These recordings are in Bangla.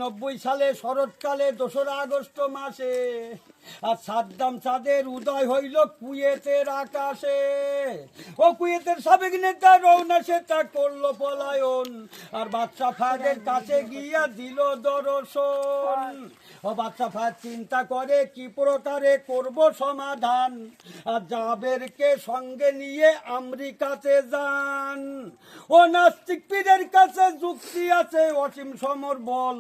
90 সালে শরৎকালে 2রা আগস্ট মাসে আর সাদ্দাম চাঁদের উদয় হইল কুয়েতের আকাশে। ও কুয়েতের সাবেক নেতা রওনা সেটা করলো পলায়ন, আর বাদশা ফায়াদের কাছে গিয়া দিল দর্শন। ও বাদশা ফায়াদ চিন্তা করে কি প্রকারে করব সমাধান, আর জাবেরকে সঙ্গে নিয়ে আমেরিকাতে যান। ও নাস্তিক পীরের কাছে যুক্তি আছে অসীম সমর বল,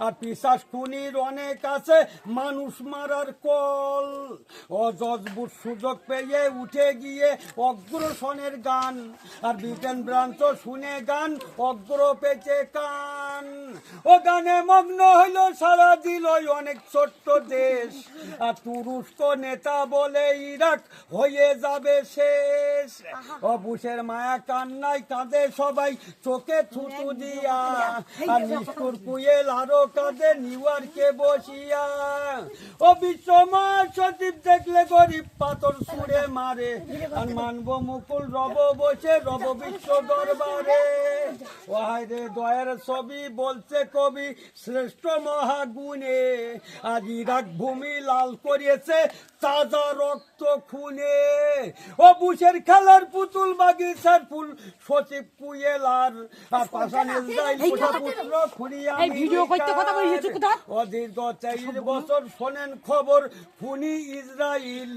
আর পিশাচ খুনির অনেক আছে মানুষ মারার কল। অজবুত সুযোগ পেয়ে উঠে গিয়ে অগ্রসনের গান, আর ব্রিটেন ব্রান্ত শুনে গান অগ্র পেতে কান। ও গানে মগ্ন হইল সারা দিল অনেক ছোট্ট দেশ, আর তুরস্ক নেতা বলে ইরাক হয়ে যাবে শেষ। ও বুশের মায়া কান্নায় কাঁদে সবাই চোখে থুতু দিয়া, আর নিষ্ঠুর কুয়েল আরো কাঁদে নিউ ইয়র্কে বসিয়া। ও বিশ্ব মহাসচিব দেখলে গরিব পাথর ছুঁড়ে মারে, আর মানব মুকুল রব বসে রব বিশ্ব দরবারে। ও হায় রে দয়ার ছবি বলছে কবি শ্রেষ্ঠ মহাগুণে, আজ ইরাক ভূমি লাল করিয়েছে তাজা রক্ত খুনে। ও বুশের খেলার পুতুল বাগিচার ফুল সচিব কুয়েল আর পাশান ইসরায়েল পুত্র খুনিয়া। ও দীর্ঘ 23 বছর শোনেন খবর খুনি ইসরায়েল,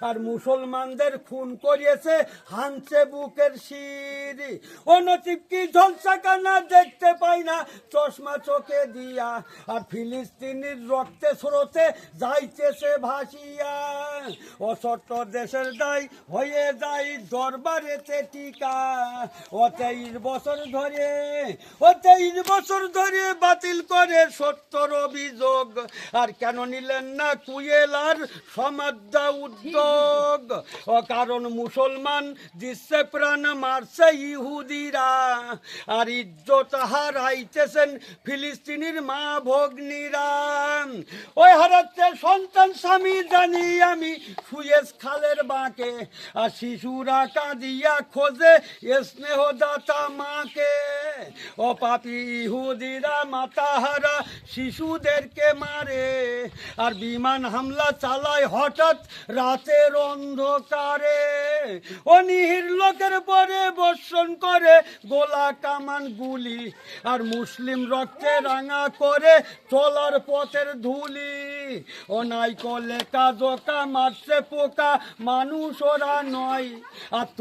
আর মুসলমানদের খুন করিয়েছে হানছে বুকের শির। ও নচিব কি ঝলসা কানা দেখতে পাই না চশমা চোখে দিয়া, আর ফিলিস্তিনির রক্তে স্রোতে যাইতেছে ভাসিয়া। ও ছোট্ট দেশের দায় হয়ে যায় দরবারেতে টিকা। ও 23 বছর ধরে বাতিল করে 70 অভিযোগ, আর কেন নিলেন না কুয়েল আর সমাজদা উদ্যোগ। ও কারণ মুসলমান দিচ্ছে প্রাণ মারছে ইহুদিরা, আর ইজ্জত হারাইতেছেন ফিলিস্তিনির মা ভগ্নীরা। ওই হারাচ্ছে সন্তান স্বামী জানি আমি সুয়েজ খালের বাঁকে, আর শিশুরা কাঁদিয়া খোঁজে স্নেহদাতা মাকে। ও পাপী ইহুদিরা মাতাহারা শিশুদেরকে মারে, আর বিমান হামলা চালায় হঠাৎ রাতের অন্ধকারে। ও নিহির লোকের পরে বর্ষণ করে গোলা কামান গুলি, আর মুসলিম রক্তে রাঙা করে চলার পথের ধুলি। ও নাই কলে কাজকা মারছে পোকা মানুষ ওরা নয়, আর